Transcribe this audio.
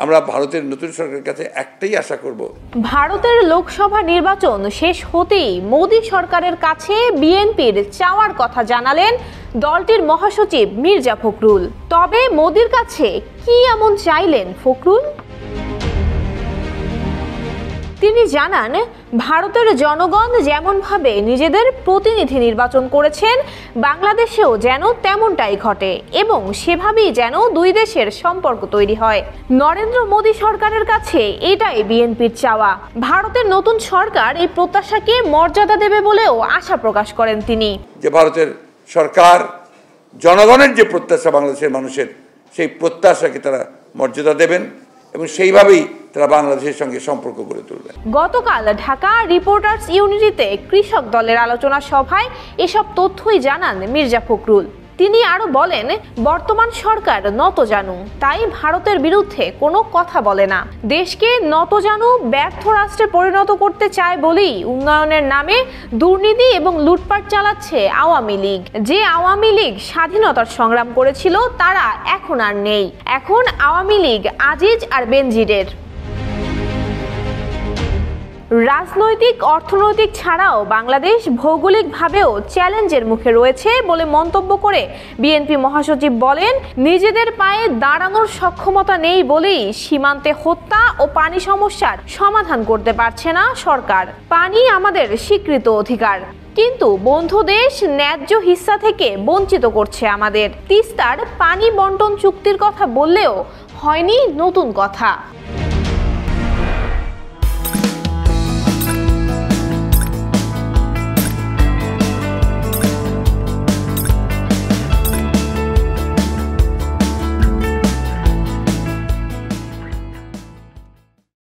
আমরা ভারতের নতুন সরকারের কাছে একটাই আশা করব, ভারতের লোকসভা নির্বাচন শেষ হতেই মোদী সরকারের কাছে বিএনপির চাওয়ার কথা জানালেন দলটির মহাসচিব মির্জা ফখরুল। তবে মোদীর কাছে কি এমন চাইলেন ফখরুল? তিনি জানান, ভারতের জনগণ যেমনভাবে নিজেদের প্রতিনিধি নির্বাচন করেছেন, বাংলাদেশেও যেন তেমনটাই ঘটে এবং সেভাবেই যেন দুই দেশের সম্পর্ক তৈরি হয়। নরেন্দ্র মোদী সরকারের কাছে এটাই বিএনপির চাওয়া। ভারতের নতুন সরকার এই প্রত্যাশাকে মর্যাদা দেবে বলেও আশা প্রকাশ করেন তিনি। যে ভারতের সরকার জনগণের যে প্রত্যাশা বাংলাদেশের মানুষের, সেই প্রত্যাশাকে তারা মর্যাদা দেবেন এবং সেইভাবেই তারা বাংলাদেশের সঙ্গে সম্পর্ক গড়ে তুলবে। গতকাল ঢাকা রিপোর্টার্স ইউনিটিতে কৃষক দলের আলোচনা সভায় এসব তথ্যই জানান মির্জা ফখরুল। তিনি আরো বলেন, বর্তমান সরকার নতজানু, তাই ভারতের বিরুদ্ধে কোনো কথা বলে না। দেশকে নতজানু ব্যর্থ রাষ্ট্রে পরিণত করতে চায় বলেই উন্নয়নের নামে দুর্নীতি এবং লুটপাট চালাচ্ছে আওয়ামী লীগ। যে আওয়ামী লীগ স্বাধীনতার সংগ্রাম করেছিল তারা এখন আর নেই। এখন আওয়ামী লীগ আজিজ আর বেনজিরের। রাজনৈতিক অর্থনৈতিক ছাড়াও বাংলাদেশ ভৌগোলিকভাবেও চ্যালেঞ্জের মুখে রয়েছে বলে মন্তব্য করে বিএনপি মহাসচিব বলেন, নিজেদের পায়ে দাঁড়ানোর সক্ষমতা নেই বলেই সীমান্তে হত্যা ও পানি সমস্যার সমাধান করতে পারছে না সরকার। পানি আমাদের স্বীকৃত অধিকার, কিন্তু বন্ধু দেশ ন্যায্য হিস্সা থেকে বঞ্চিত করছে আমাদের। তিস্তার পানি বন্টন চুক্তির কথা বললেও হয়নি নতুন কথা।